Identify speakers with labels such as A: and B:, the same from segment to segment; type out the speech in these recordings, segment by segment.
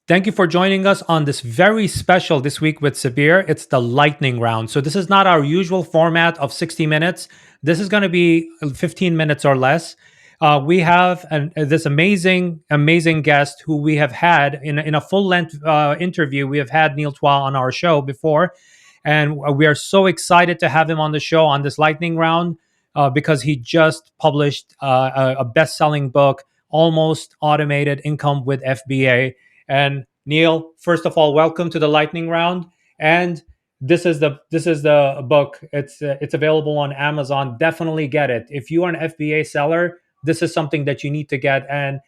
A: Thank you for joining us on this very special This Week with Sabir. It's the lightning round. So, this is not our usual format of 60 minutes. This is going to be 15 minutes or less. We have this amazing guest who we have had in a full length interview. We have had Neil Twa on our show before, and we are so excited to have him on the show on this lightning round because he just published a best selling book, Almost Automated Income with FBA. And Neil, first of all, welcome to the lightning round. And this is the book. It's available on Amazon. Definitely get it. If you are an FBA seller, this is something that you need to get. And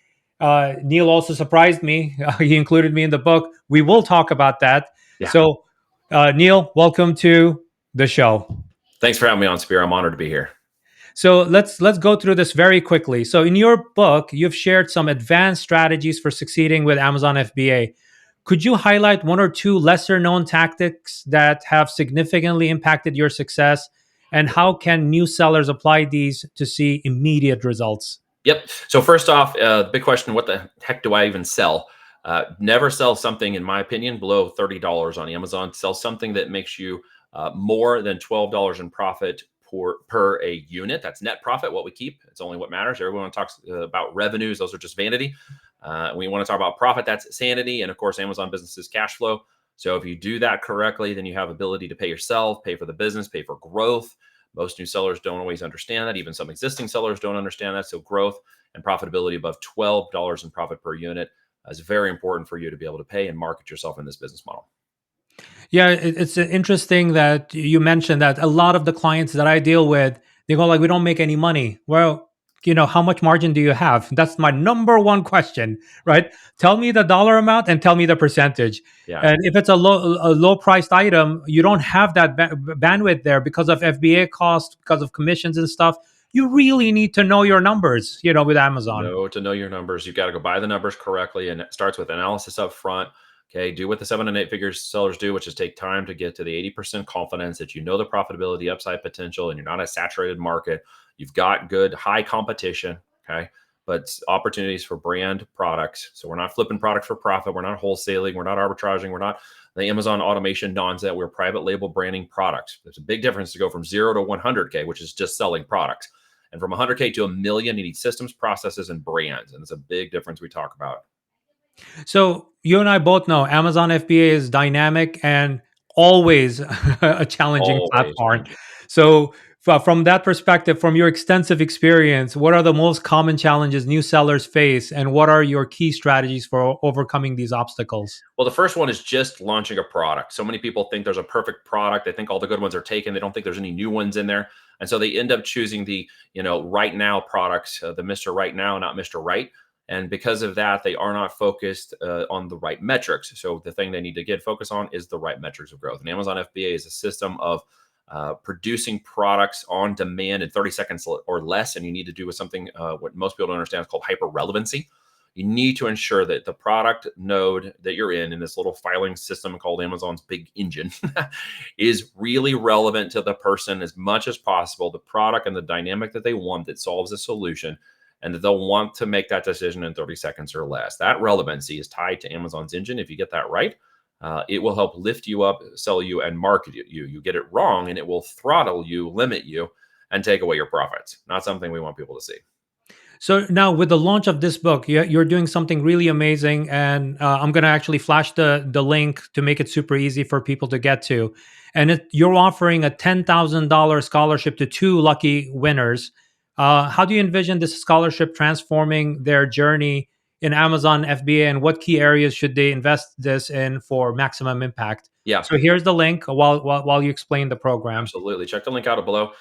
A: Neil also surprised me. He included me in the book. We will talk about that.
B: Yeah.
A: So, Neil, welcome to the show.
B: Thanks for having me on, Spear. I'm honored to be here.
A: So let's go through this very quickly. So in your book, you've shared some advanced strategies for succeeding with Amazon FBA. Could you highlight one or two lesser known tactics that have significantly impacted your success? And how can new sellers apply these to see immediate results?
B: Yep. So first off, the big question: what the heck do I even sell? Never sell something, in my opinion, below $30 on Amazon. Sell something that makes you more than $12 in profit per a unit. That's net profit. What we keep. It's only what matters. Everyone talks about revenues; those are just vanity. We want to talk about profit. That's sanity, and of course, Amazon business is cash flow. So if you do that correctly, then you have ability to pay yourself, pay for the business, pay for growth. Most new sellers don't always understand that. Even some existing sellers don't understand that. So growth and profitability above $12 in profit per unit is very important for you to be able to pay and market yourself in this business model.
A: Yeah, it's interesting that you mentioned that a lot of the clients that I deal with, they go like, "We don't make any money." Well, how much margin do you have? That's my number one question, right? Tell me the dollar amount and tell me the percentage.
B: Yeah.
A: And if it's a low priced item, you don't have that bandwidth there because of FBA costs, because of commissions and stuff. You really need to know your numbers, with Amazon.
B: To know your numbers, you've got to go buy the numbers correctly. And it starts with analysis up front. Okay. Do what the 7 and 8 figure sellers do, which is take time to get to the 80% confidence that you know the profitability, upside potential, and you're not a saturated market. You've got good, high competition. Okay. But opportunities for brand products. So we're not flipping products for profit. We're not wholesaling. We're not arbitraging. We're not the Amazon automation nonsense. We're private label branding products. There's a big difference to go from 0 to 100K, which is just selling products. And from 100K to a million, you need systems, processes, and brands. And it's a big difference we talk about.
A: So you and I both know Amazon FBA is dynamic and always a challenging
B: Always
A: platform.
B: changing.
A: So from that perspective, from your extensive experience, what are the most common challenges new sellers face, and what are your key strategies for overcoming these obstacles?
B: Well, the first one is just launching a product. So many people think there's a perfect product. They think all the good ones are taken. They don't think there's any new ones in there. And so they end up choosing the, right now products, the Mr. Right Now, not Mr. Right. And because of that, they are not focused on the right metrics. So the thing they need to get focused on is the right metrics of growth. And Amazon FBA is a system of producing products on demand in 30 seconds or less. And you need to do with something, what most people don't understand is called hyper relevancy. You need to ensure that the product node that you're in this little filing system called Amazon's big engine is really relevant to the person as much as possible, the product and the dynamic that they want that solves a solution, and that they'll want to make that decision in 30 seconds or less. That relevancy is tied to Amazon's engine. If you get that right, it will help lift you up, sell you, and market you. You get it wrong, and it will throttle you, limit you, and take away your profits. Not something we want people to see.
A: So now, with the launch of this book, you're doing something really amazing, and I'm going to actually flash the link to make it super easy for people to get to. And you're offering a $10,000 scholarship to two lucky winners. How do you envision this scholarship transforming their journey in Amazon FBA, and what key areas should they invest this in for maximum impact?
B: Yeah.
A: So here's the link while you explain the program.
B: Absolutely. Check the link out below.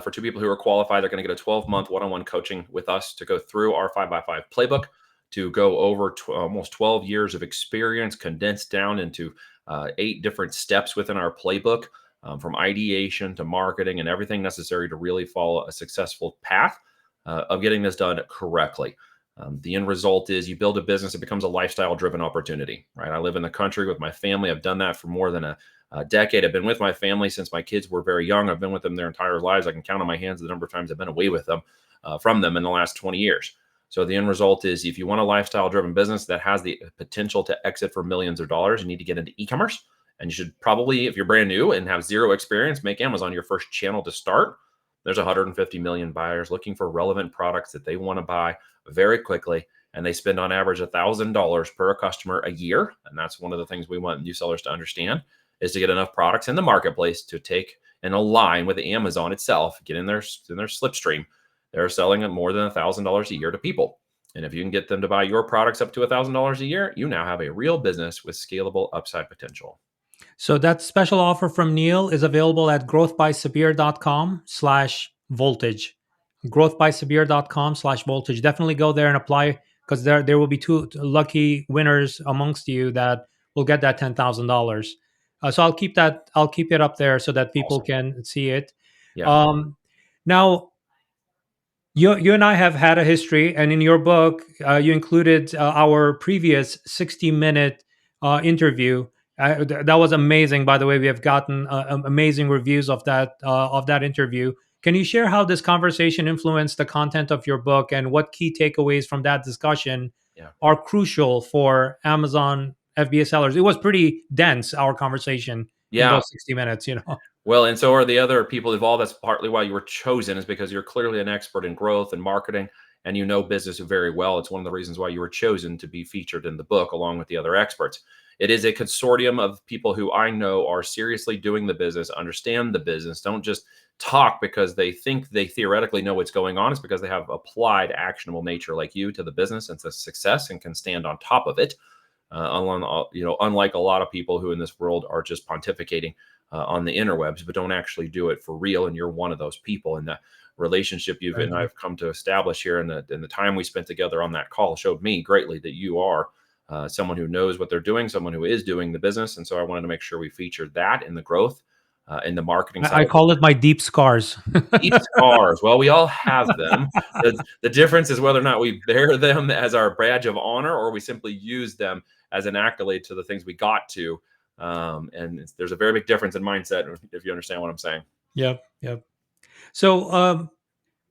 B: For two people who are qualified, they're going to get a 12-month one-on-one coaching with us to go through our 5x5 playbook, to go over almost 12 years of experience condensed down into 8 different steps within our playbook, from ideation to marketing and everything necessary to really follow a successful path of getting this done correctly. The end result is you build a business, it becomes a lifestyle driven opportunity, right? I live in the country with my family. I've done that for more than a decade. I've been with my family since my kids were very young. I've been with them their entire lives. I can count on my hands the number of times I've been away with them, from them in the last 20 years. So the end result is, if you want a lifestyle driven business that has the potential to exit for millions of dollars, you need to get into e-commerce. And you should probably, if you're brand new and have zero experience, make Amazon your first channel to start. There's 150 million buyers looking for relevant products that they want to buy very quickly. And they spend on average $1,000 per customer a year. And that's one of the things we want new sellers to understand, is to get enough products in the marketplace to take and align with Amazon itself, get in their slipstream. They're selling at more than $1,000 a year to people. And if you can get them to buy your products up to $1,000 a year, you now have a real business with scalable upside potential.
A: So that special offer from Neil is available at growthbysabir.com/voltage. Growthbysabir.com/voltage. Definitely go there and apply, because there will be two lucky winners amongst you that will get that $10,000. So I'll keep it up there so that people
B: Awesome.
A: can see it.
B: Yeah.
A: Um, Now, you and I have had a history, and in your book, you included our previous 60-minute interview. That was amazing, by the way. We have gotten amazing reviews of that interview. Can you share how this conversation influenced the content of your book, and what key takeaways from that discussion
B: Yeah.
A: are crucial for Amazon FBA sellers? It was pretty dense, our conversation in
B: Yeah.
A: those 60 minutes.
B: Well, and so are the other people involved. That's partly why you were chosen, is because you're clearly an expert in growth and marketing, and you know business very well. It's one of the reasons why you were chosen to be featured in the book along with the other experts. It is a consortium of people who I know are seriously doing the business, understand the business, don't just talk because they think they theoretically know what's going on. It's because they have applied actionable nature like you to the business and to success, and can stand on top of it. Unlike a lot of people who in this world are just pontificating on the interwebs, but don't actually do it for real. And you're one of those people. And the relationship you've and I've come to establish here, and the time we spent together on that call, showed me greatly that you are someone who knows what they're doing, someone who is doing the business. And so I wanted to make sure we featured that in the growth, in the marketing side
A: I
B: of it.
A: call it my deep scars.
B: Deep scars. Well, we all have them. The difference is whether or not we bear them as our badge of honor, or we simply use them as an accolade to the things we got to. There's a very big difference in mindset, if you understand what I'm saying.
A: Yep, yep. So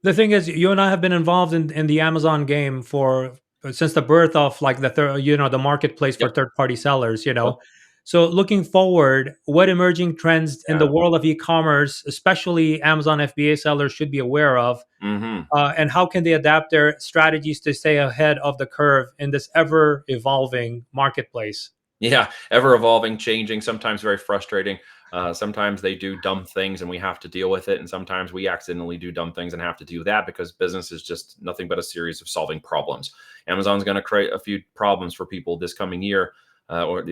A: the thing is, you and I have been involved in the Amazon game for since the birth of like the marketplace for
B: Yep.
A: third party sellers.
B: Yep.
A: So looking forward, what emerging trends in the
B: Yeah.
A: world of e-commerce, especially Amazon FBA sellers, should be aware of,
B: Hmm.
A: and how can they adapt their strategies to stay ahead of the curve in this ever evolving marketplace?
B: Yeah, ever evolving, changing, sometimes very frustrating. Sometimes they do dumb things and we have to deal with it. And sometimes we accidentally do dumb things and have to do that, because business is just nothing but a series of solving problems. Amazon's going to create a few problems for people this coming year,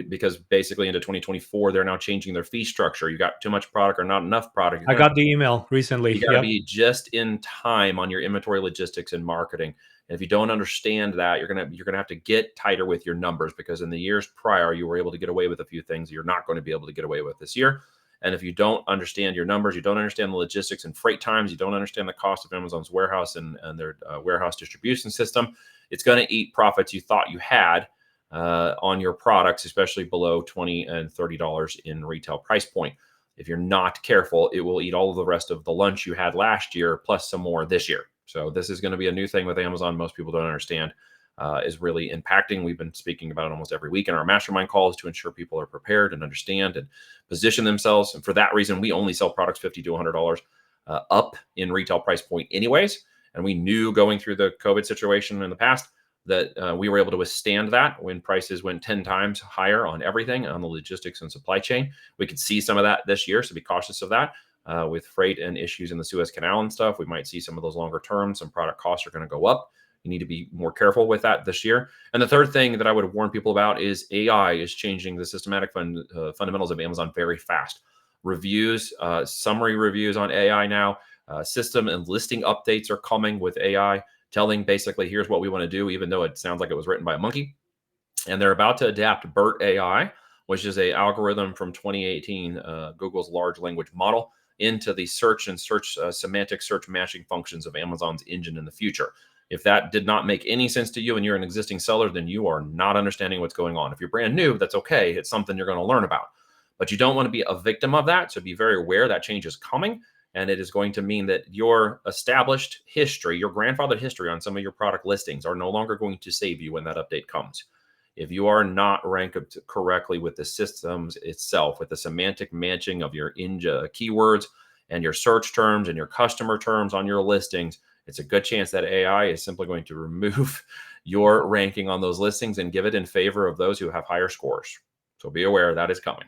B: because basically into 2024, they're now changing their fee structure. You got too much product or not enough product.
A: I got the email recently.
B: You got to
A: Yep.
B: be just in time on your inventory logistics and marketing. And if you don't understand that, you're gonna have to get tighter with your numbers, because in the years prior, you were able to get away with a few things you're not going to be able to get away with this year. And if you don't understand your numbers, you don't understand the logistics and freight times, you don't understand the cost of Amazon's warehouse and their warehouse distribution system, it's going to eat profits you thought you had on your products, especially below $20 and $30 in retail price point. If you're not careful, it will eat all of the rest of the lunch you had last year, plus some more this year. So this is going to be a new thing with Amazon. Most people don't understand, is really impacting. We've been speaking about it almost every week in our mastermind calls to ensure people are prepared and understand and position themselves. And for that reason, we only sell products $50 to $100 up in retail price point anyways. And we knew going through the COVID situation in the past that we were able to withstand that when prices went 10 times higher on everything on the logistics and supply chain. We could see some of that this year, so be cautious of that. With freight and issues in the Suez Canal and stuff, we might see some of those longer terms. Some product costs are going to go up. You need to be more careful with that this year. And the third thing that I would warn people about is AI is changing the systematic fundamentals of Amazon very fast. Reviews, summary reviews on AI now, system and listing updates are coming with AI, telling basically, here's what we want to do, even though it sounds like it was written by a monkey. And they're about to adapt BERT AI, which is a algorithm from 2018, Google's large language model, into the search and semantic search matching functions of Amazon's engine in the future. If that did not make any sense to you and you're an existing seller, then you are not understanding what's going on. If you're brand new, that's okay. It's something you're going to learn about. But you don't want to be a victim of that. So be very aware that change is coming. And it is going to mean that your established history, your grandfathered history on some of your product listings are no longer going to save you when that update comes. If you are not ranked correctly with the systems itself, with the semantic matching of your keywords and your search terms and your customer terms on your listings, it's a good chance that AI is simply going to remove your ranking on those listings and give it in favor of those who have higher scores. So be aware that is coming.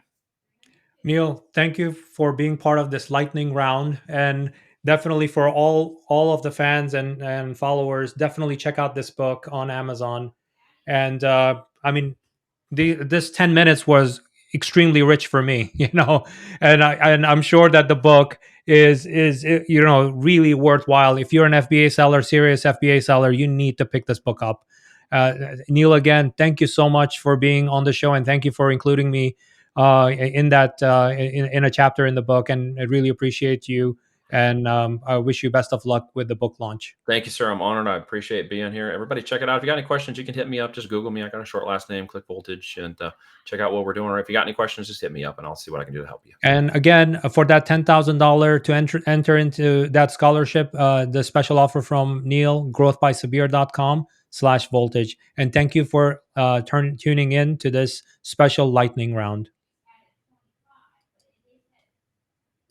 A: Neil, thank you for being part of this lightning round, and definitely for all of the fans and followers, definitely check out this book on Amazon. And I mean, this 10 minutes was extremely rich for me, and I'm sure that the book is really worthwhile. If you're an FBA seller, serious FBA seller, you need to pick this book up. Neil, again, thank you so much for being on the show, and thank you for including me in that in a chapter in the book, and I really appreciate you, and I wish you best of luck with the book launch.
B: Thank you, sir. I'm honored. I appreciate being here. Everybody, check it out. If you got any questions, you can hit me up. Just Google me. I got a short last name, click Voltage, and check out what we're doing. Or if you got any questions, just hit me up and I'll see what I can do to help you.
A: And again, for that $10,000 to enter into that scholarship, the special offer from Neil, growthbysabir.com/voltage. And thank you for tuning in to this special lightning round.